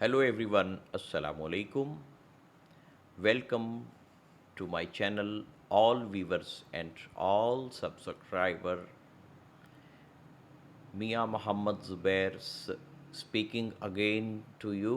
Hello everyone, Assalamu alaikum. Welcome to my channel, all viewers and all subscriber. Mia Muhammad Zubair speaking again to you.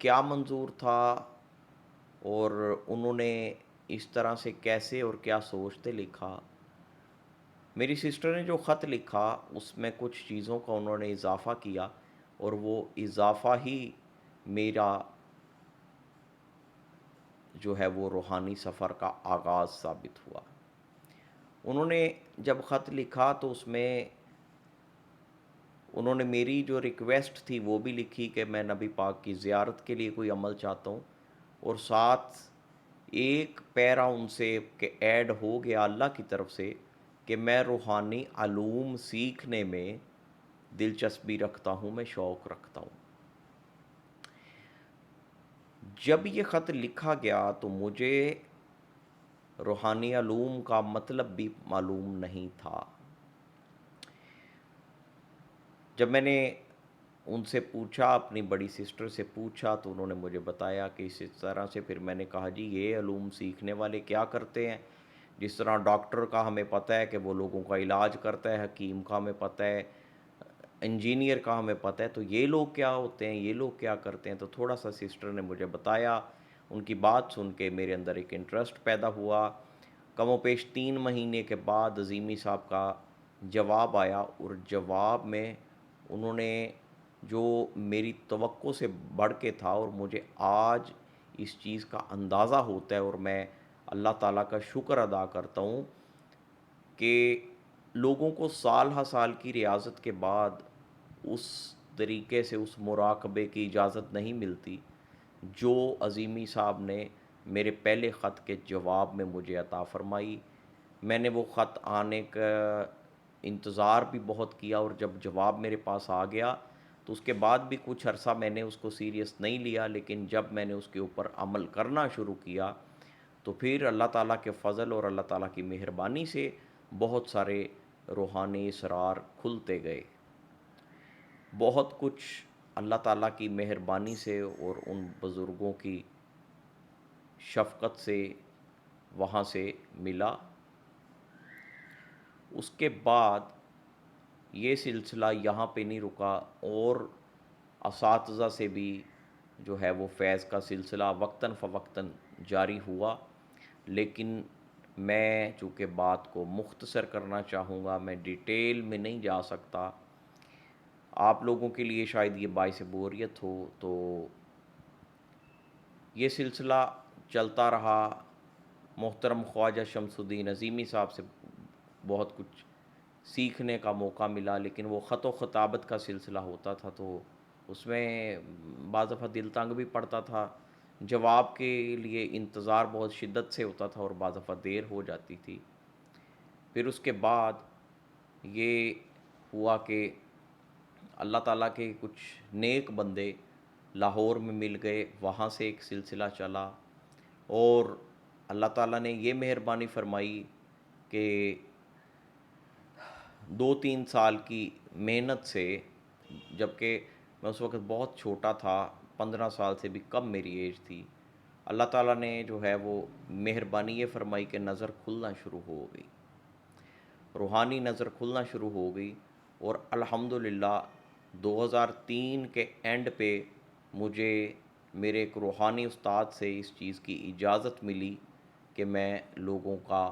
کیا منظور تھا اور انہوں نے اس طرح سے کیسے اور کیا سوچتے لکھا. میری سسٹر نے جو خط لکھا اس میں کچھ چیزوں کا انہوں نے اضافہ کیا، اور وہ اضافہ ہی میرا جو ہے وہ روحانی سفر کا آغاز ثابت ہوا. انہوں نے جب خط لکھا تو اس میں انہوں نے میری جو ریکویسٹ تھی وہ بھی لکھی کہ میں نبی پاک کی زیارت کے لیے کوئی عمل چاہتا ہوں، اور ساتھ ایک پیرا ان سے کہ ایڈ ہو گیا اللہ کی طرف سے کہ میں روحانی علوم سیکھنے میں دلچسپی رکھتا ہوں، میں شوق رکھتا ہوں. جب یہ خط لکھا گیا تو مجھے روحانی علوم کا مطلب بھی معلوم نہیں تھا. جب میں نے ان سے پوچھا، اپنی بڑی سسٹر سے پوچھا، تو انہوں نے مجھے بتایا کہ اس طرح سے. پھر میں نے کہا جی یہ علوم سیکھنے والے کیا کرتے ہیں؟ جس طرح ڈاکٹر کا ہمیں پتہ ہے کہ وہ لوگوں کا علاج کرتا ہے، حکیم کا ہمیں پتہ ہے، انجینئر کا ہمیں پتہ ہے، تو یہ لوگ کیا ہوتے ہیں، یہ لوگ کیا کرتے ہیں؟ تو تھوڑا سا سسٹر نے مجھے بتایا. ان کی بات سن کے میرے اندر ایک انٹرسٹ پیدا ہوا. کم و بیش 3 مہینے کے بعد عظیمی صاحب کا جواب آیا، اور جواب میں انہوں نے جو میری توقع سے بڑھ کے تھا، اور مجھے آج اس چیز کا اندازہ ہوتا ہے، اور میں اللہ تعالیٰ کا شکر ادا کرتا ہوں کہ لوگوں کو سال ہا سال کی ریاضت کے بعد اس طریقے سے اس مراقبے کی اجازت نہیں ملتی جو عظیمی صاحب نے میرے پہلے خط کے جواب میں مجھے عطا فرمائی. میں نے وہ خط آنے کا انتظار بھی بہت کیا، اور جب جواب میرے پاس آ گیا تو اس کے بعد بھی کچھ عرصہ میں نے اس کو سیریس نہیں لیا، لیکن جب میں نے اس کے اوپر عمل کرنا شروع کیا تو پھر اللہ تعالیٰ کے فضل اور اللہ تعالیٰ کی مہربانی سے بہت سارے روحانی اسرار کھلتے گئے. بہت کچھ اللہ تعالیٰ کی مہربانی سے اور ان بزرگوں کی شفقت سے وہاں سے ملا. اس کے بعد یہ سلسلہ یہاں پہ نہیں رکا، اور اساتذہ سے بھی جو ہے وہ فیض کا سلسلہ وقتاً فوقتاً جاری ہوا. لیکن میں چونکہ بات کو مختصر کرنا چاہوں گا، میں ڈیٹیل میں نہیں جا سکتا، آپ لوگوں کے لیے شاید یہ باعث بوریت ہو. تو یہ سلسلہ چلتا رہا. محترم خواجہ شمس الدین عظیمی صاحب سے بہت کچھ سیکھنے کا موقع ملا، لیکن وہ خط و خطابت کا سلسلہ ہوتا تھا تو اس میں بعض دفعہ دل تنگ بھی پڑتا تھا. جواب کے لیے انتظار بہت شدت سے ہوتا تھا اور بعض دفعہ دیر ہو جاتی تھی. پھر اس کے بعد یہ ہوا کہ اللہ تعالیٰ کے کچھ نیک بندے لاہور میں مل گئے، وہاں سے ایک سلسلہ چلا، اور اللہ تعالیٰ نے یہ مہربانی فرمائی کہ 2-3 سال کی محنت سے، جبکہ میں اس وقت بہت چھوٹا تھا، 15 سال سے بھی کم میری ایج تھی، اللہ تعالیٰ نے جو ہے وہ مہربانی یہ فرمائی کہ نظر کھلنا شروع ہو گئی، روحانی نظر کھلنا شروع ہو گئی. اور الحمدللہ 2003 کے اینڈ پہ مجھے میرے ایک روحانی استاد سے اس چیز کی اجازت ملی کہ میں لوگوں کا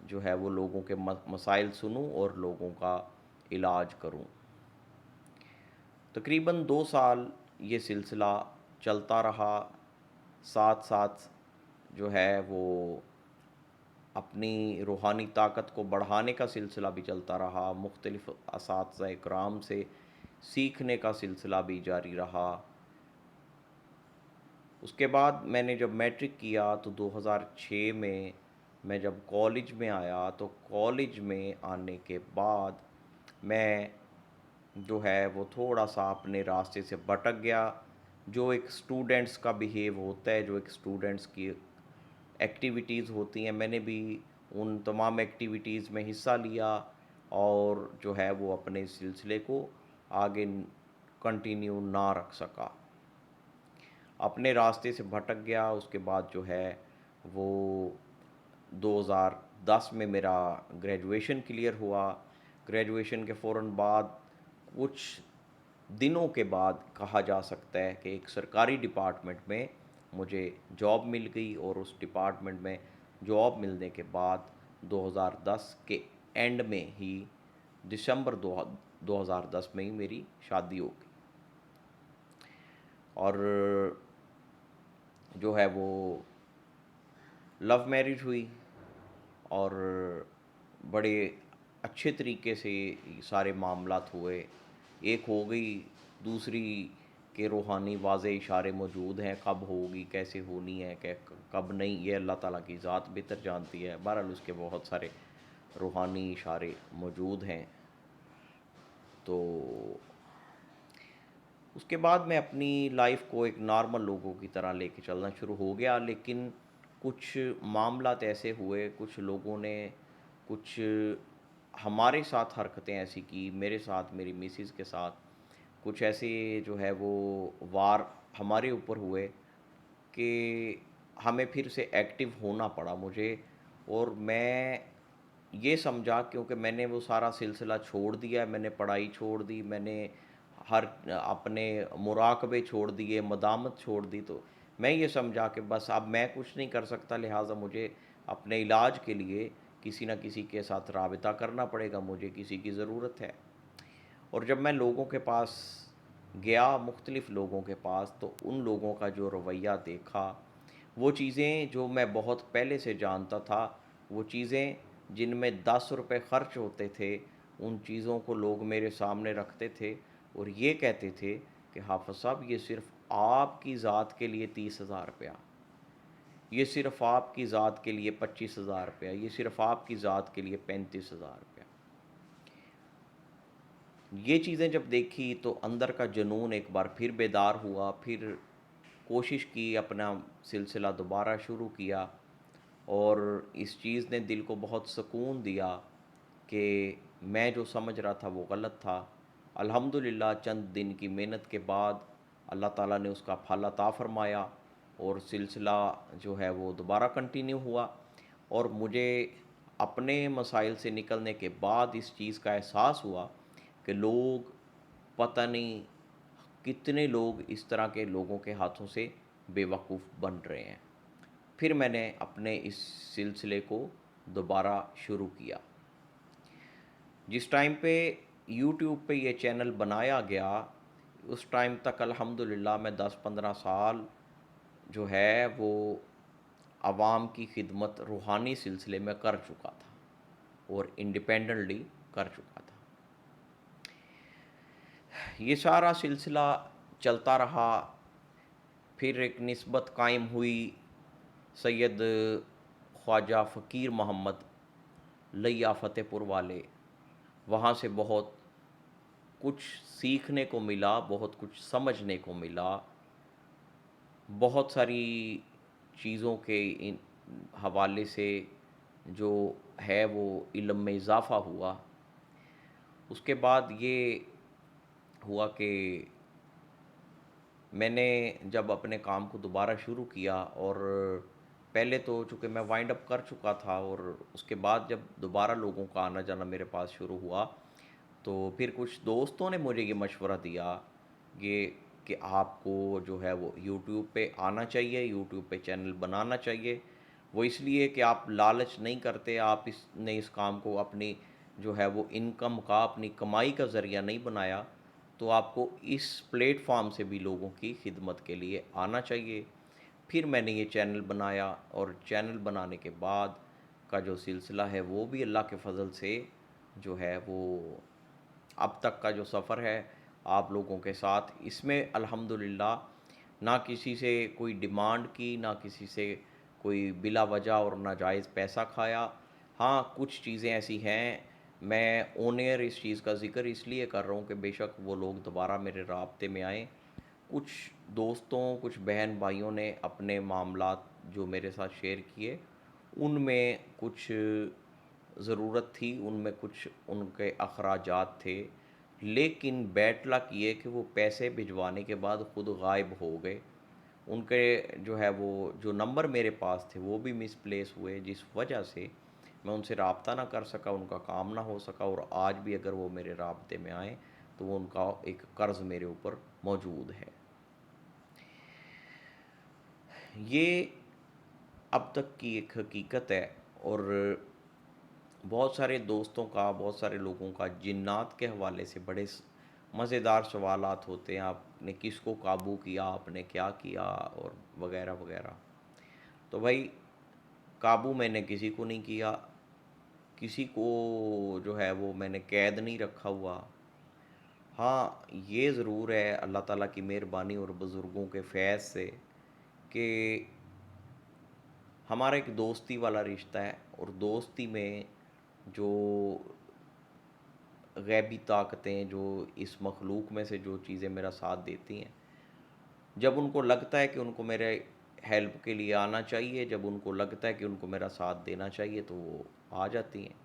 جو ہے وہ لوگوں کے مسائل سنوں اور لوگوں کا علاج کروں. تقریباً 2 سال یہ سلسلہ چلتا رہا. ساتھ ساتھ جو ہے وہ اپنی روحانی طاقت کو بڑھانے کا سلسلہ بھی چلتا رہا، مختلف اساتذہ اکرام سے سیکھنے کا سلسلہ بھی جاری رہا. اس کے بعد میں نے جب میٹرک کیا تو 2006 میں جب کالج میں آیا تو کالج میں آنے کے بعد میں جو ہے وہ تھوڑا سا اپنے راستے سے بھٹک گیا. جو ایک اسٹوڈنٹس کا بیہیو ہوتا ہے، جو ایک اسٹوڈنٹس کی ایکٹیویٹیز ہوتی ہیں، میں نے بھی ان تمام ایکٹیویٹیز میں حصہ لیا اور جو ہے وہ اپنے سلسلے کو آگے کنٹینیو نہ رکھ سکا، اپنے راستے سے بھٹک گیا. اس کے بعد جو ہے وہ 2010 میں میرا گریجویشن کلیئر ہوا. گریجویشن کے فوراً بعد کچھ دنوں کے بعد کہا جا سکتا ہے کہ ایک سرکاری ڈپارٹمنٹ میں مجھے جاب مل گئی، اور اس ڈپارٹمنٹ میں جاب ملنے کے بعد 2010 کے اینڈ میں ہی، دسمبر 2010 میں ہی میری شادی ہو گئی، اور جو ہے وہ لو میرج ہوئی، اور بڑے اچھے طریقے سے سارے معاملات ہوئے۔ ایک ہو گئی، دوسری کے روحانی واضح اشارے موجود ہیں، کب ہوگی، کیسے ہونی ہے، کب نہیں، یہ اللہ تعالیٰ کی ذات بہتر جانتی ہے۔ بہرحال اس کے بہت سارے روحانی اشارے موجود ہیں۔ تو اس کے بعد میں اپنی لائف کو ایک نارمل لوگوں کی طرح لے کے چلنا شروع ہو گیا، لیکن کچھ معاملات ایسے ہوئے، کچھ لوگوں نے کچھ ہمارے ساتھ حرکتیں ایسی کی، میرے ساتھ، میری میسز کے ساتھ کچھ ایسے جو ہے وہ وار ہمارے اوپر ہوئے کہ ہمیں پھر سے ایکٹیو ہونا پڑا مجھے، اور میں یہ سمجھا، کیونکہ میں نے وہ سارا سلسلہ چھوڑ دیا، میں نے پڑھائی چھوڑ دی، میں نے ہر اپنے مراقبے چھوڑ دیے، مدامت چھوڑ دی، تو میں یہ سمجھا کہ بس اب میں کچھ نہیں کر سکتا، لہٰذا مجھے اپنے علاج کے لیے کسی نہ کسی کے ساتھ رابطہ کرنا پڑے گا، مجھے کسی کی ضرورت ہے۔ اور جب میں لوگوں کے پاس گیا، مختلف لوگوں کے پاس، تو ان لوگوں کا جو رویہ دیکھا، وہ چیزیں جو میں بہت پہلے سے جانتا تھا، وہ چیزیں جن میں 10 روپے خرچ ہوتے تھے، ان چیزوں کو لوگ میرے سامنے رکھتے تھے اور یہ کہتے تھے کہ حافظ صاحب یہ صرف آپ کی ذات کے لیے 30,000 روپیہ، یہ صرف آپ کی ذات کے لیے 25,000 روپیہ، یہ صرف آپ کی ذات کے لیے 35,000 روپیہ۔ یہ چیزیں جب دیکھی تو اندر کا جنون ایک بار پھر بیدار ہوا، پھر کوشش کی، اپنا سلسلہ دوبارہ شروع کیا، اور اس چیز نے دل کو بہت سکون دیا کہ میں جو سمجھ رہا تھا وہ غلط تھا۔ الحمدللہ چند دن کی محنت کے بعد اللہ تعالیٰ نے اس کا پھل عطا فرمایا، اور سلسلہ جو ہے وہ دوبارہ کنٹینیو ہوا، اور مجھے اپنے مسائل سے نکلنے کے بعد اس چیز کا احساس ہوا کہ لوگ پتہ نہیں کتنے لوگ اس طرح کے لوگوں کے ہاتھوں سے بے وقوف بن رہے ہیں۔ پھر میں نے اپنے اس سلسلے کو دوبارہ شروع کیا۔ جس ٹائم پہ یوٹیوب پہ یہ چینل بنایا گیا، اس ٹائم تک الحمدللہ میں 10-15 سال جو ہے وہ عوام کی خدمت روحانی سلسلے میں کر چکا تھا، اور انڈیپینڈنٹلی کر چکا تھا۔ یہ سارا سلسلہ چلتا رہا، پھر ایک نسبت قائم ہوئی سید خواجہ فقیر محمد لیا فتح پور والے، وہاں سے بہت کچھ سیکھنے کو ملا، بہت کچھ سمجھنے کو ملا، بہت ساری چیزوں کے حوالے سے جو ہے وہ علم میں اضافہ ہوا۔ اس کے بعد یہ ہوا کہ میں نے جب اپنے کام کو دوبارہ شروع کیا، اور پہلے تو چونکہ میں وائنڈ اپ کر چکا تھا، اور اس کے بعد جب دوبارہ لوگوں کا آنا جانا میرے پاس شروع ہوا، تو پھر کچھ دوستوں نے مجھے یہ مشورہ دیا کہ آپ کو جو ہے وہ یوٹیوب پہ آنا چاہیے، یوٹیوب پہ چینل بنانا چاہیے۔ وہ اس لیے کہ آپ لالچ نہیں کرتے، آپ اس کام کو اپنی جو ہے وہ انکم کا، اپنی کمائی کا ذریعہ نہیں بنایا، تو آپ کو اس پلیٹ فارم سے بھی لوگوں کی خدمت کے لیے آنا چاہیے۔ پھر میں نے یہ چینل بنایا، اور چینل بنانے کے بعد کا جو سلسلہ ہے وہ بھی اللہ کے فضل سے جو ہے وہ اب تک کا جو سفر ہے آپ لوگوں کے ساتھ، اس میں الحمدللہ نہ کسی سے کوئی ڈیمانڈ کی، نہ کسی سے کوئی بلا وجہ اور ناجائز پیسہ کھایا۔ ہاں کچھ چیزیں ایسی ہیں، میں آن ایئر اس چیز کا ذکر اس لیے کر رہا ہوں کہ بے شک وہ لوگ دوبارہ میرے رابطے میں آئیں۔ کچھ دوستوں، کچھ بہن بھائیوں نے اپنے معاملات جو میرے ساتھ شیئر کیے، ان میں کچھ ضرورت تھی، ان میں کچھ ان کے اخراجات تھے، لیکن بیڈ لک یہ کہ وہ پیسے بھجوانے کے بعد خود غائب ہو گئے۔ ان کے جو ہے وہ جو نمبر میرے پاس تھے وہ بھی مس پلیس ہوئے، جس وجہ سے میں ان سے رابطہ نہ کر سکا، ان کا کام نہ ہو سکا، اور آج بھی اگر وہ میرے رابطے میں آئیں تو وہ ان کا ایک قرض میرے اوپر موجود ہے۔ یہ اب تک کی ایک حقیقت ہے، اور بہت سارے دوستوں کا، بہت سارے لوگوں کا جنات کے حوالے سے بڑے مزیدار سوالات ہوتے ہیں، آپ نے کس کو قابو کیا، آپ نے کیا کیا، اور وغیرہ وغیرہ۔ تو بھائی قابو میں نے کسی کو نہیں کیا، کسی کو جو ہے وہ میں نے قید نہیں رکھا ہوا۔ ہاں یہ ضرور ہے اللہ تعالیٰ کی مہربانی اور بزرگوں کے فیض سے کہ ہمارا ایک دوستی والا رشتہ ہے، اور دوستی میں جو غیبی طاقتیں، جو اس مخلوق میں سے جو چیزیں میرا ساتھ دیتی ہیں، جب ان کو لگتا ہے کہ ان کو میرے ہیلپ کے لیے آنا چاہیے، جب ان کو لگتا ہے کہ ان کو میرا ساتھ دینا چاہیے، تو وہ آ جاتی ہیں۔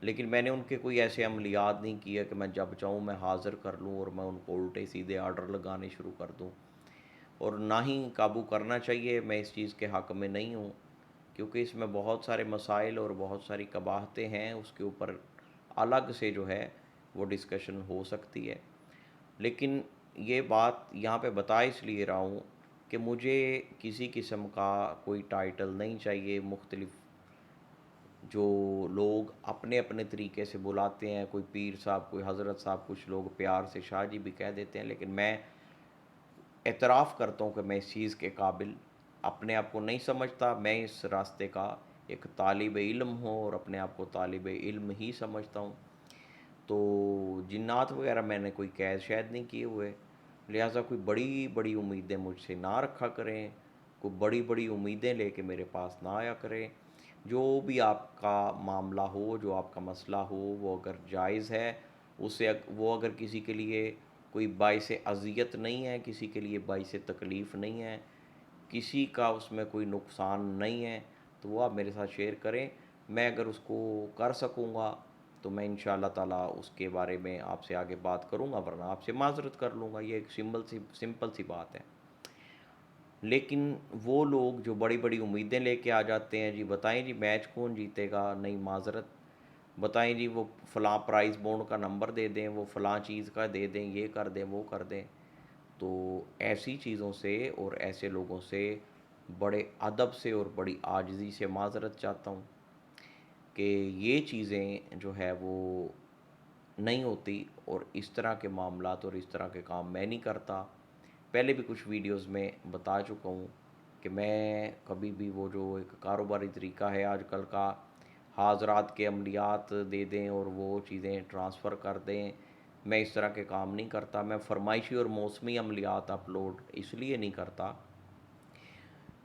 لیکن میں نے ان کے کوئی ایسے عملیات نہیں کیا کہ میں جب چاہوں میں حاضر کر لوں اور میں ان کو الٹے سیدھے آرڈر لگانے شروع کر دوں، اور نہ ہی قابو کرنا چاہیے۔ میں اس چیز کے حق میں نہیں ہوں، کیونکہ اس میں بہت سارے مسائل اور بہت ساری قباحتیں ہیں، اس کے اوپر الگ سے جو ہے وہ ڈسکشن ہو سکتی ہے۔ لیکن یہ بات یہاں پہ بتا اس لیے رہا ہوں کہ مجھے کسی قسم کا کوئی ٹائٹل نہیں چاہیے۔ مختلف جو لوگ اپنے اپنے طریقے سے بلاتے ہیں، کوئی پیر صاحب، کوئی حضرت صاحب، کچھ لوگ پیار سے شاہ جی بھی کہہ دیتے ہیں، لیکن میں اعتراف کرتا ہوں کہ میں اس چیز کے قابل اپنے آپ کو نہیں سمجھتا۔ میں اس راستے کا ایک طالب علم ہوں، اور اپنے آپ کو طالب علم ہی سمجھتا ہوں۔ تو جنات وغیرہ میں نے کوئی قید شاید نہیں کیے ہوئے، لہٰذا کوئی بڑی بڑی امیدیں مجھ سے نہ رکھا کریں، کوئی بڑی بڑی امیدیں لے کے میرے پاس نہ آیا کریں۔ جو بھی آپ کا معاملہ ہو، جو آپ کا مسئلہ ہو، وہ اگر جائز ہے، اسے وہ اگر کسی کے لیے کوئی باعث اذیت نہیں ہے، کسی کے لیے باعث تکلیف نہیں ہے، کسی کا اس میں کوئی نقصان نہیں ہے، تو وہ آپ میرے ساتھ شیئر کریں۔ میں اگر اس کو کر سکوں گا تو میں ان شاء اللہ تعالیٰ اس کے بارے میں آپ سے آگے بات کروں گا، ورنہ آپ سے معذرت کر لوں گا۔ یہ ایک سمپل سی بات ہے۔ لیکن وہ لوگ جو بڑی بڑی امیدیں لے کے آ جاتے ہیں، جی بتائیں جی میچ کون جیتے گا، نہیں معذرت، بتائیں جی وہ فلاں پرائز بونڈ کا نمبر دے دیں، وہ فلاں چیز کا دے دیں، یہ کر دیں، وہ کر دیں۔ تو ایسی چیزوں سے اور ایسے لوگوں سے بڑے ادب سے اور بڑی عاجزی سے معذرت چاہتا ہوں کہ یہ چیزیں جو ہے وہ نہیں ہوتی، اور اس طرح کے معاملات اور اس طرح کے کام میں نہیں کرتا۔ پہلے بھی کچھ ویڈیوز میں بتا چکا ہوں کہ میں کبھی بھی وہ جو ایک کاروباری طریقہ ہے آج کل کا، حاضرات کے عملیات دے دیں اور وہ چیزیں ٹرانسفر کر دیں، میں اس طرح کے کام نہیں کرتا۔ میں فرمائشی اور موسمی عملیات اپلوڈ اس لیے نہیں کرتا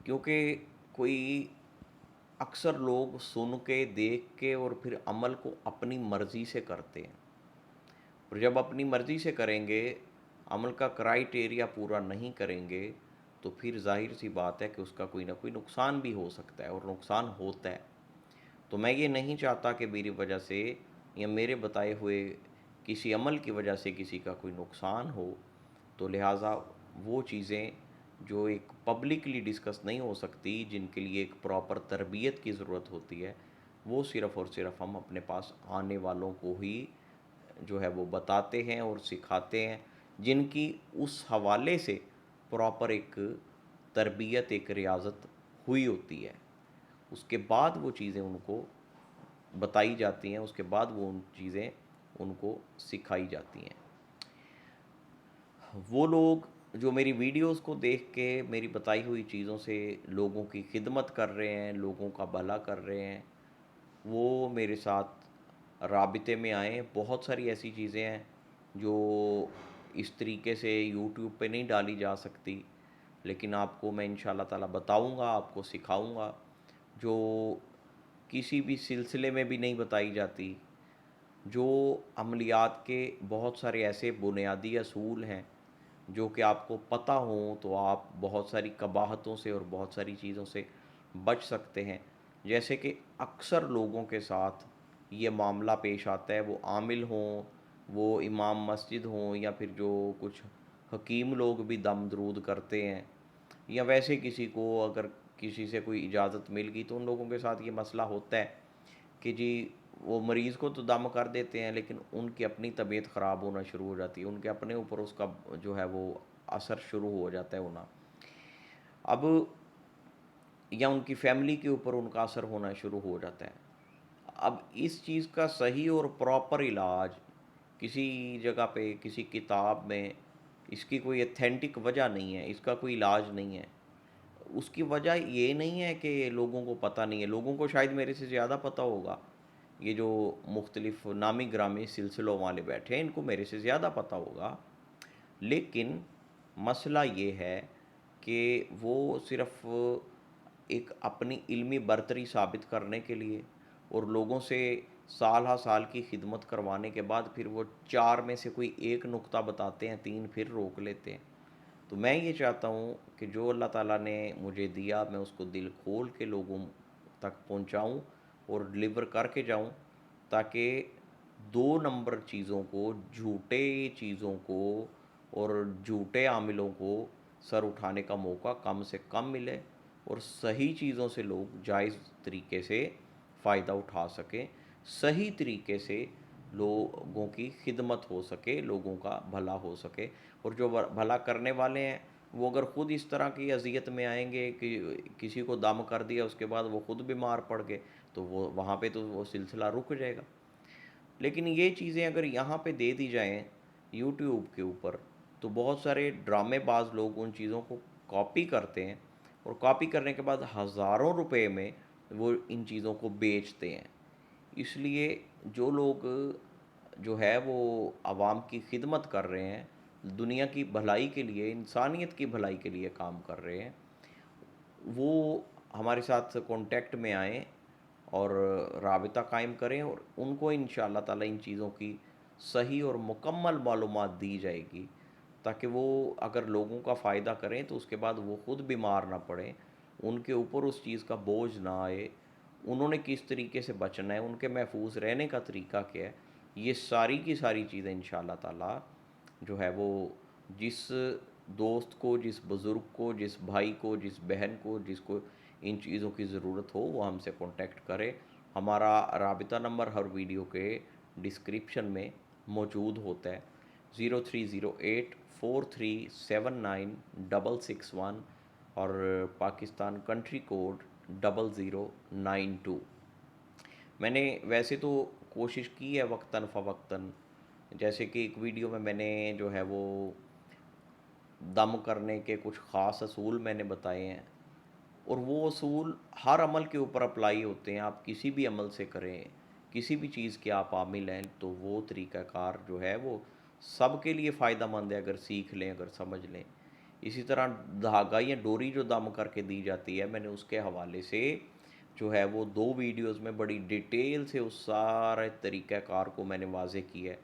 کیونکہ کوئی اکثر لوگ سن کے، دیکھ کے اور پھر عمل کو اپنی مرضی سے کرتے ہیں، اور جب اپنی مرضی سے کریں گے، عمل کا کرائیٹیریا پورا نہیں کریں گے، تو پھر ظاہر سی بات ہے کہ اس کا کوئی نہ کوئی نقصان بھی ہو سکتا ہے، اور نقصان ہوتا ہے۔ تو میں یہ نہیں چاہتا کہ میری وجہ سے یا میرے بتائے ہوئے کسی عمل کی وجہ سے کسی کا کوئی نقصان ہو، تو لہٰذا وہ چیزیں جو ایک پبلکلی ڈسکس نہیں ہو سکتی، جن کے لیے ایک پراپر تربیت کی ضرورت ہوتی ہے، وہ صرف اور صرف ہم اپنے پاس آنے والوں کو ہی جو ہے وہ بتاتے ہیں اور سکھاتے ہیں، جن کی اس حوالے سے پراپر ایک تربیت، ایک ریاضت ہوئی ہوتی ہے۔ اس کے بعد وہ چیزیں ان کو بتائی جاتی ہیں، اس کے بعد وہ ان چیزیں ان کو سکھائی جاتی ہیں۔ وہ لوگ جو میری ویڈیوز کو دیکھ کے میری بتائی ہوئی چیزوں سے لوگوں کی خدمت کر رہے ہیں، لوگوں کا بھلا کر رہے ہیں، وہ میرے ساتھ رابطے میں آئیں۔ بہت ساری ایسی چیزیں ہیں جو اس طریقے سے یوٹیوب پہ نہیں ڈالی جا سکتی، لیکن آپ کو میں ان شاء اللہ تعالیٰ بتاؤں گا، آپ کو سکھاؤں گا، جو کسی بھی سلسلے میں بھی نہیں بتائی جاتی۔ جو عملیات کے بہت سارے ایسے بنیادی اصول ہیں جو کہ آپ کو پتہ ہوں تو آپ بہت ساری قباحتوں سے اور بہت ساری چیزوں سے بچ سکتے ہیں۔ جیسے کہ اکثر لوگوں کے ساتھ یہ معاملہ پیش آتا ہے، وہ عامل ہوں، وہ امام مسجد ہوں، یا پھر جو کچھ حکیم لوگ بھی دم درود کرتے ہیں، یا ویسے کسی کو اگر کسی سے کوئی اجازت مل گئی، تو ان لوگوں کے ساتھ یہ مسئلہ ہوتا ہے کہ جی وہ مریض کو تو دم کر دیتے ہیں، لیکن ان کی اپنی طبیعت خراب ہونا شروع ہو جاتی ہے، ان کے اپنے اوپر اس کا جو ہے وہ اثر شروع ہو جاتا ہے ہونا، اب یا ان کی فیملی کے اوپر ان کا اثر ہونا شروع ہو جاتا ہے۔ اب اس چیز کا صحیح اور پراپر علاج کسی جگہ پہ کسی کتاب میں اس کی کوئی ایتھینٹک وجہ نہیں ہے، اس کا کوئی علاج نہیں ہے۔ اس کی وجہ یہ نہیں ہے کہ لوگوں کو پتہ نہیں ہے، لوگوں کو شاید میرے سے زیادہ پتہ ہوگا، یہ جو مختلف نامی گرامی سلسلوں والے بیٹھے ہیں ان کو میرے سے زیادہ پتہ ہوگا، لیکن مسئلہ یہ ہے کہ وہ صرف ایک اپنی علمی برتری ثابت کرنے کے لیے اور لوگوں سے سال ہا سال کی خدمت کروانے کے بعد پھر وہ 4 میں سے کوئی ایک نقطہ بتاتے ہیں، 3 پھر روک لیتے ہیں۔ تو میں یہ چاہتا ہوں کہ جو اللہ تعالیٰ نے مجھے دیا میں اس کو دل کھول کے لوگوں تک پہنچاؤں اور ڈلیور کر کے جاؤں، تاکہ 2 نمبر چیزوں کو، جھوٹے چیزوں کو اور جھوٹے عاملوں کو سر اٹھانے کا موقع کم سے کم ملے اور صحیح چیزوں سے لوگ جائز طریقے سے فائدہ اٹھا سکیں، صحیح طریقے سے لوگوں کی خدمت ہو سکے، لوگوں کا بھلا ہو سکے، اور جو بھلا کرنے والے ہیں وہ اگر خود اس طرح کی اذیت میں آئیں گے کہ کسی کو دم کر دیا اس کے بعد وہ خود بیمار پڑ گئے، تو وہ وہاں پہ تو وہ سلسلہ رک جائے گا۔ لیکن یہ چیزیں اگر یہاں پہ دے دی جائیں یوٹیوب کے اوپر، تو بہت سارے ڈرامے باز لوگ ان چیزوں کو کاپی کرتے ہیں، اور کاپی کرنے کے بعد ہزاروں روپے میں وہ ان چیزوں کو بیچتے ہیں۔ اس لیے جو لوگ جو ہے وہ عوام کی خدمت کر رہے ہیں، دنیا کی بھلائی کے لیے، انسانیت کی بھلائی کے لیے کام کر رہے ہیں، وہ ہمارے ساتھ کانٹیکٹ میں آئیں اور رابطہ قائم کریں، اور ان کو انشاء اللہ تعالیٰ ان چیزوں کی صحیح اور مکمل معلومات دی جائے گی، تاکہ وہ اگر لوگوں کا فائدہ کریں تو اس کے بعد وہ خود بیمار نہ پڑیں، ان کے اوپر اس چیز کا بوجھ نہ آئے، انہوں نے کس طریقے سے بچنا ہے، ان کے محفوظ رہنے کا طریقہ کیا ہے، یہ ساری کی ساری چیزیں انشاء اللہ تعالیٰ جو ہے وہ جس دوست کو، جس بزرگ کو، جس بھائی کو، جس بہن کو، جس کو ان چیزوں کی ضرورت ہو وہ ہم سے کانٹیکٹ کرے۔ ہمارا رابطہ نمبر ہر ویڈیو کے ڈسکرپشن میں موجود ہوتا ہے، 030843796661 اور پاکستان کنٹری کوڈ 0092۔ میں نے ویسے تو کوشش کی ہے وقتاً فوقتاً، جیسے کہ ایک ویڈیو میں نے جو ہے وہ دم کرنے کے کچھ خاص اصول میں نے بتائے ہیں، اور وہ اصول ہر عمل کے اوپر اپلائی ہوتے ہیں، آپ کسی بھی عمل سے کریں، کسی بھی چیز کے آپ عامل ہیں تو وہ طریقہ کار جو ہے وہ سب کے لیے فائدہ مند ہے اگر سیکھ لیں، اگر سمجھ لیں۔ اسی طرح دھاگا یا ڈوری جو دم کر کے دی جاتی ہے، میں نے اس کے حوالے سے جو ہے وہ 2 ویڈیوز میں بڑی ڈیٹیل سے اس سارے طریقہ کار کو میں نے واضح کیا ہے۔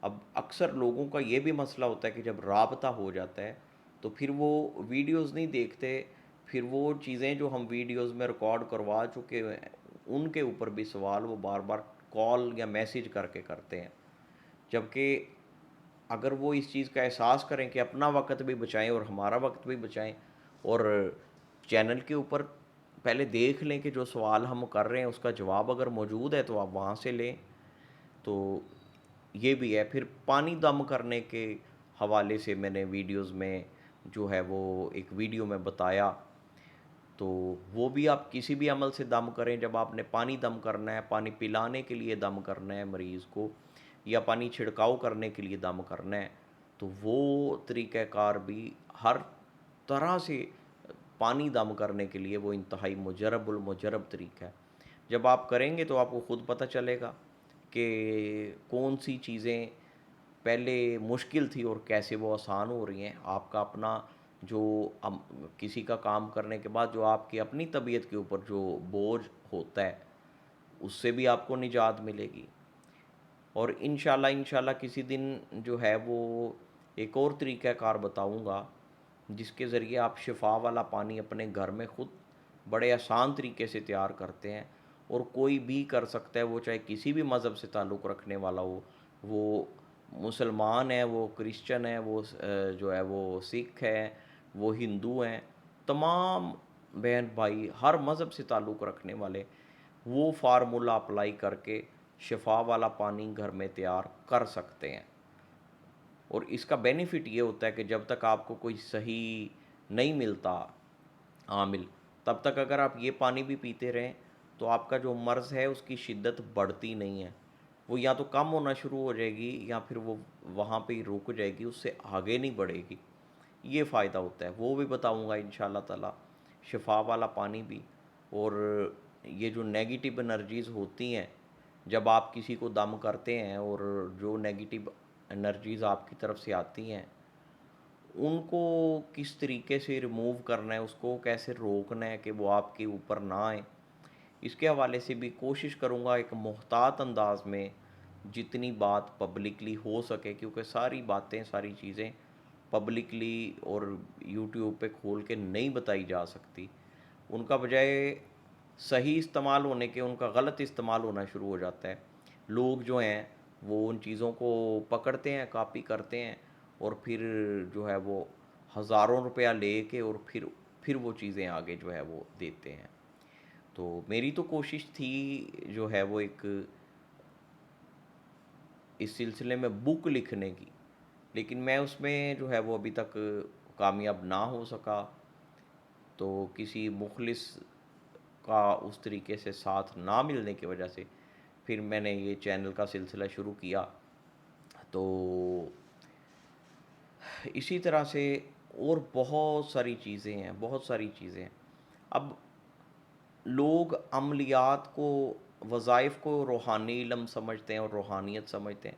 اب اکثر لوگوں کا یہ بھی مسئلہ ہوتا ہے کہ جب رابطہ ہو جاتا ہے تو پھر وہ ویڈیوز نہیں دیکھتے، پھر وہ چیزیں جو ہم ویڈیوز میں ریکارڈ کروا چکے ہیں ان کے اوپر بھی سوال وہ بار بار کال یا میسیج کر کے کرتے ہیں، جبکہ اگر وہ اس چیز کا احساس کریں کہ اپنا وقت بھی بچائیں اور ہمارا وقت بھی بچائیں، اور چینل کے اوپر پہلے دیکھ لیں کہ جو سوال ہم کر رہے ہیں اس کا جواب اگر موجود ہے تو آپ وہاں سے لیں، تو یہ بھی ہے۔ پھر پانی دم کرنے کے حوالے سے میں نے ویڈیوز میں جو ہے وہ ایک ویڈیو میں بتایا، تو وہ بھی آپ کسی بھی عمل سے دم کریں، جب آپ نے پانی دم کرنا ہے، پانی پلانے کے لیے دم کرنا ہے مریض کو، یا پانی چھڑکاؤ کرنے کے لیے دم کرنا ہے، تو وہ طریقہ کار بھی ہر طرح سے پانی دم کرنے کے لیے وہ انتہائی مجرب المجرب طریقہ ہے۔ جب آپ کریں گے تو آپ کو خود پتہ چلے گا کہ کون سی چیزیں پہلے مشکل تھی اور کیسے وہ آسان ہو رہی ہیں۔ آپ کا اپنا جو کسی کا کام کرنے کے بعد جو آپ کی اپنی طبیعت کے اوپر جو بوجھ ہوتا ہے اس سے بھی آپ کو نجات ملے گی، اور انشاءاللہ کسی دن جو ہے وہ ایک اور طریقہ کار بتاؤں گا جس کے ذریعے آپ شفا والا پانی اپنے گھر میں خود بڑے آسان طریقے سے تیار کرتے ہیں، اور کوئی بھی کر سکتا ہے، وہ چاہے کسی بھی مذہب سے تعلق رکھنے والا ہو، وہ مسلمان ہے، وہ کرسچن ہے، وہ جو ہے وہ سکھ ہے، وہ ہندو ہیں، تمام بہن بھائی ہر مذہب سے تعلق رکھنے والے وہ فارمولہ اپلائی کر کے شفا والا پانی گھر میں تیار کر سکتے ہیں۔ اور اس کا بینیفٹ یہ ہوتا ہے کہ جب تک آپ کو کوئی صحیح نہیں ملتا عامل، تب تک اگر آپ یہ پانی بھی پیتے رہیں تو آپ کا جو مرض ہے اس کی شدت بڑھتی نہیں ہے، وہ یا تو کم ہونا شروع ہو جائے گی یا پھر وہ وہاں پہ ہی رک جائے گی، اس سے آگے نہیں بڑھے گی۔ یہ فائدہ ہوتا ہے، وہ بھی بتاؤں گا انشاءاللہ تعالی، شفا والا پانی بھی۔ اور یہ جو نیگیٹو انرجیز ہوتی ہیں، جب آپ کسی کو دم کرتے ہیں اور جو نیگیٹو انرجیز آپ کی طرف سے آتی ہیں، ان کو کس طریقے سے ریموو کرنا ہے، اس کو کیسے روکنا ہے کہ وہ آپ کے اوپر نہ آئیں، اس کے حوالے سے بھی کوشش کروں گا ایک محتاط انداز میں جتنی بات پبلکلی ہو سکے، کیونکہ ساری باتیں، ساری چیزیں پبلکلی اور یوٹیوب پہ کھول کے نہیں بتائی جا سکتی۔ ان کا بجائے صحیح استعمال ہونے کے ان کا غلط استعمال ہونا شروع ہو جاتا ہے۔ لوگ جو ہیں وہ ان چیزوں کو پکڑتے ہیں، کاپی کرتے ہیں، اور پھر جو ہے وہ ہزاروں روپیہ لے کے اور پھر وہ چیزیں آگے جو ہے وہ دیتے ہیں۔ تو میری تو کوشش تھی جو ہے وہ ایک اس سلسلے میں بک لکھنے کی، لیکن میں اس میں جو ہے وہ ابھی تک کامیاب نہ ہو سکا، تو کسی مخلص کا اس طریقے سے ساتھ نہ ملنے کی وجہ سے پھر میں نے یہ چینل کا سلسلہ شروع کیا۔ تو اسی طرح سے اور بہت ساری چیزیں ہیں، بہت ساری چیزیں ہیں۔ اب لوگ عملیات کو، وظائف کو روحانی علم سمجھتے ہیں اور روحانیت سمجھتے ہیں،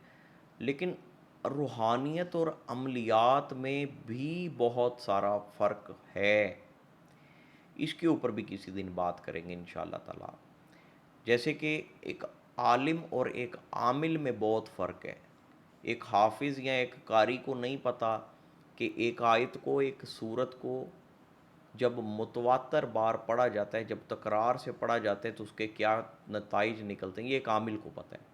لیکن روحانیت اور عملیات میں بھی بہت سارا فرق ہے۔ اس کے اوپر بھی کسی دن بات کریں گے انشاءاللہ تعالی۔ جیسے کہ ایک عالم اور ایک عامل میں بہت فرق ہے۔ ایک حافظ یا ایک قاری کو نہیں پتہ کہ ایک آیت کو، ایک سورت کو جب متواتر بار پڑھا جاتا ہے، جب تکرار سے پڑھا جاتا ہے تو اس کے کیا نتائج نکلتے ہیں، یہ ایک عامل کو پتہ ہے۔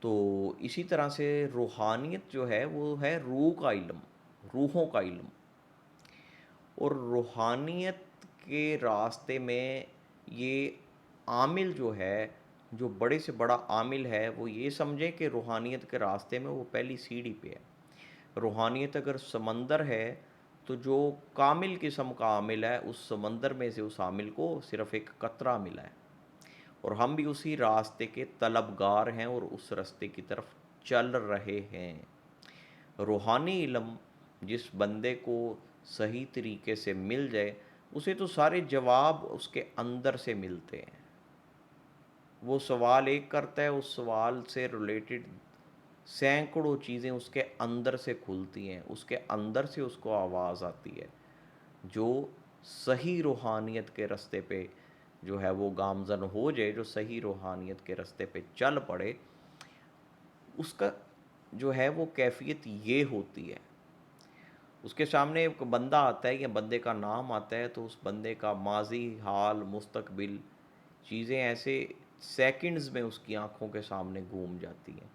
تو اسی طرح سے روحانیت جو ہے وہ ہے روح کا علم، روحوں کا علم۔ اور روحانیت کے راستے میں یہ عامل جو ہے، جو بڑے سے بڑا عامل ہے، وہ یہ سمجھے کہ روحانیت کے راستے میں وہ پہلی سیڑھی پہ ہے۔ روحانیت اگر سمندر ہے تو جو کامل قسم کا عامل ہے، اس سمندر میں سے اس عامل کو صرف ایک قطرہ ملا ہے، اور ہم بھی اسی راستے کے طلبگار ہیں اور اس راستے کی طرف چل رہے ہیں۔ روحانی علم جس بندے کو صحیح طریقے سے مل جائے، اسے تو سارے جواب اس کے اندر سے ملتے ہیں۔ وہ سوال ایک کرتا ہے، اس سوال سے ریلیٹڈ سینکڑوں چیزیں اس کے اندر سے کھلتی ہیں، اس کے اندر سے اس کو آواز آتی ہے۔ جو صحیح روحانیت کے راستے پہ جو ہے وہ گامزن ہو جائے، جو صحیح روحانیت کے راستے پہ چل پڑے، اس کا جو ہے وہ کیفیت یہ ہوتی ہے۔ اس کے سامنے ایک بندہ آتا ہے یا بندے کا نام آتا ہے تو اس بندے کا ماضی، حال، مستقبل، چیزیں ایسے سیکنڈز میں اس کی آنکھوں کے سامنے گھوم جاتی ہیں۔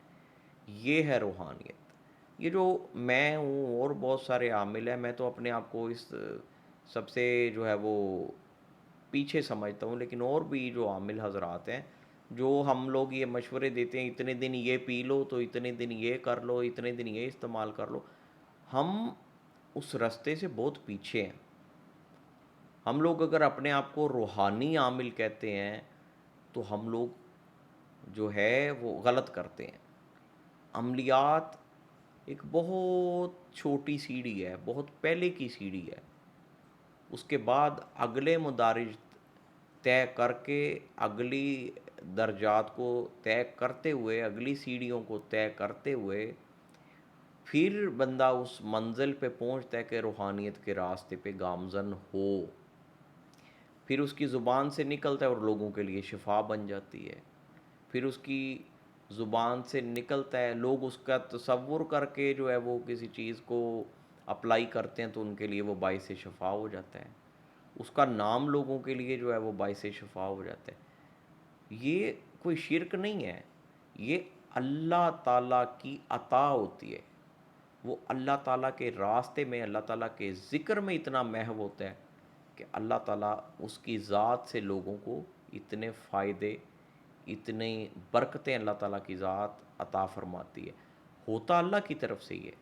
یہ ہے روحانیت۔ یہ جو میں ہوں اور بہت سارے عامل ہیں، میں تو اپنے آپ کو اس سب سے جو ہے وہ پیچھے سمجھتا ہوں، لیکن اور بھی جو عامل حضرات ہیں، جو ہم لوگ یہ مشورے دیتے ہیں اتنے دن یہ پی لو تو اتنے دن یہ کر لو، اتنے دن یہ استعمال کر لو، ہم اس راستے سے بہت پیچھے ہیں۔ ہم لوگ اگر اپنے آپ کو روحانی عامل کہتے ہیں تو ہم لوگ جو ہے وہ غلط کرتے ہیں۔ عملیات ایک بہت چھوٹی سیڑھی ہے، بہت پہلے کی سیڑھی ہے۔ اس کے بعد اگلے مدارج طے کر کے، اگلی درجات کو طے کرتے ہوئے، اگلی سیڑھیوں کو طے کرتے ہوئے، پھر بندہ اس منزل پہ پہنچتا ہے کہ روحانیت کے راستے پہ گامزن ہو، پھر اس کی زبان سے نکلتا ہے اور لوگوں کے لیے شفا بن جاتی ہے۔ پھر اس کی زبان سے نکلتا ہے، لوگ اس کا تصور کر کے جو ہے وہ کسی چیز کو اپلائی کرتے ہیں تو ان کے لیے وہ باعث شفا ہو جاتا ہے، اس کا نام لوگوں کے لیے جو ہے وہ باعث شفا ہو جاتا ہے۔ یہ کوئی شرک نہیں ہے، یہ اللہ تعالیٰ کی عطا ہوتی ہے۔ وہ اللہ تعالیٰ کے راستے میں، اللہ تعالیٰ کے ذکر میں اتنا محو ہوتا ہے کہ اللہ تعالیٰ اس کی ذات سے لوگوں کو اتنے فائدے، اتنی برکتیں اللہ تعالیٰ کی ذات عطا فرماتی ہے، ہوتا اللہ کی طرف سے ہی ہے،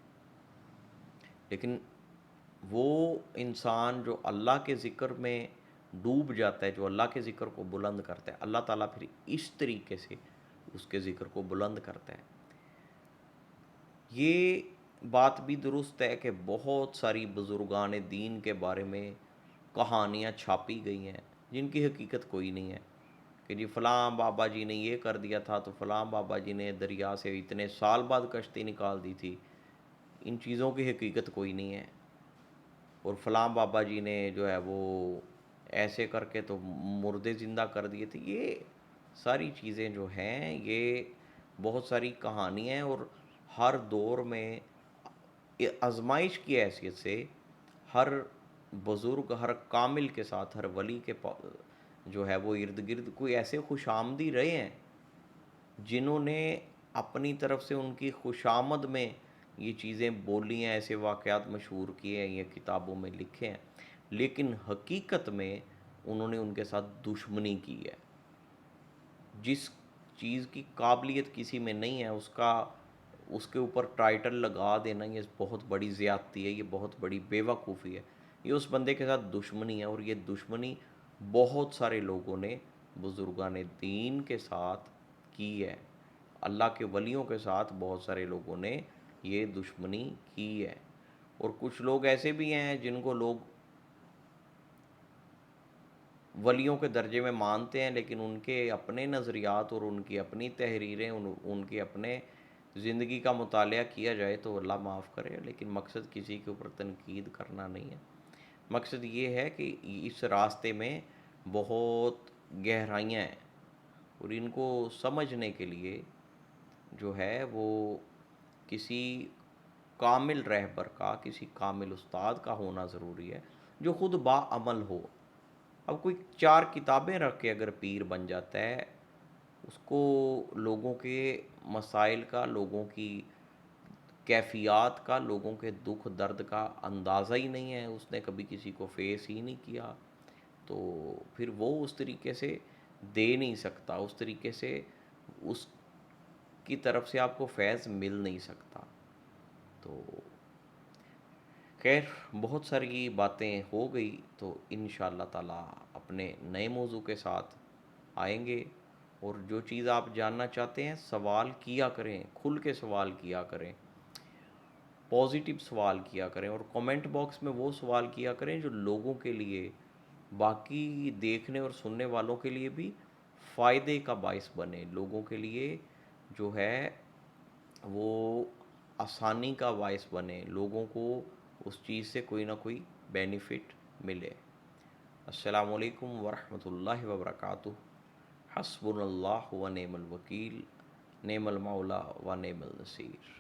لیکن وہ انسان جو اللہ کے ذکر میں ڈوب جاتا ہے، جو اللہ کے ذکر کو بلند کرتا ہے، اللہ تعالیٰ پھر اس طریقے سے اس کے ذکر کو بلند کرتا ہے۔ یہ بات بھی درست ہے کہ بہت ساری بزرگان دین کے بارے میں کہانیاں چھاپی گئی ہیں جن کی حقیقت کوئی نہیں ہے، کہ جی فلاں بابا جی نے یہ کر دیا تھا تو فلاں بابا جی نے دریا سے اتنے سال بعد کشتی نکال دی تھی۔ ان چیزوں کی حقیقت کوئی نہیں ہے، اور فلاں بابا جی نے جو ہے وہ ایسے کر کے تو مردے زندہ کر دیے تھے۔ یہ ساری چیزیں جو ہیں یہ بہت ساری کہانی ہیں، اور ہر دور میں آزمائش کی حیثیت سے ہر بزرگ، ہر کامل کے ساتھ، ہر ولی کے جو ہے وہ ارد گرد کوئی ایسے خوش آمدی رہے ہیں جنہوں نے اپنی طرف سے ان کی خوشامد میں یہ چیزیں بولی ہیں، ایسے واقعات مشہور کیے ہیں، یہ کتابوں میں لکھے ہیں، لیکن حقیقت میں انہوں نے ان کے ساتھ دشمنی کی ہے۔ جس چیز کی قابلیت کسی میں نہیں ہے اس کے اوپر ٹائٹل لگا دینا، یہ بہت بڑی زیادتی ہے، یہ بہت بڑی بے وقوفی ہے، یہ اس بندے کے ساتھ دشمنی ہے، اور یہ دشمنی بہت سارے لوگوں نے بزرگان دین کے ساتھ کی ہے، اللہ کے ولیوں کے ساتھ بہت سارے لوگوں نے یہ دشمنی کی ہے۔ اور کچھ لوگ ایسے بھی ہیں جن کو لوگ ولیوں کے درجے میں مانتے ہیں، لیکن ان کے اپنے نظریات اور ان کی اپنی تحریریں، ان کے اپنے زندگی کا مطالعہ کیا جائے تو اللہ معاف کرے، لیکن مقصد کسی کے اوپر تنقید کرنا نہیں ہے۔ مقصد یہ ہے کہ اس راستے میں بہت گہرائیاں ہیں، اور ان کو سمجھنے کے لیے جو ہے وہ کسی کامل رہبر کا، کسی کامل استاد کا ہونا ضروری ہے جو خود باعمل ہو۔ اب کوئی 4 کتابیں رکھ کے اگر پیر بن جاتا ہے، اس کو لوگوں کے مسائل کا، لوگوں کی کیفیات کا، لوگوں کے دکھ درد کا اندازہ ہی نہیں ہے، اس نے کبھی کسی کو فیس ہی نہیں کیا، تو پھر وہ اس طریقے سے دے نہیں سکتا، اس طریقے سے اس کی طرف سے آپ کو فیض مل نہیں سکتا۔ تو خیر، بہت ساری باتیں ہو گئی، تو انشاءاللہ تعالی اپنے نئے موضوع کے ساتھ آئیں گے، اور جو چیز آپ جاننا چاہتے ہیں سوال کیا کریں، کھل کے سوال کیا کریں، پازیٹیو سوال کیا کریں، اور کمنٹ باکس میں وہ سوال کیا کریں جو لوگوں کے لیے، باقی دیکھنے اور سننے والوں کے لیے بھی فائدے کا باعث بنے، لوگوں کے لیے جو ہے وہ آسانی کا باعث بنے، لوگوں کو اس چیز سے کوئی نہ کوئی بینیفٹ ملے۔ السلام علیکم ورحمۃ اللہ وبرکاتہ۔ حسبنا اللہ و نعم الوکیل، نعم المولا و نعم النصیر۔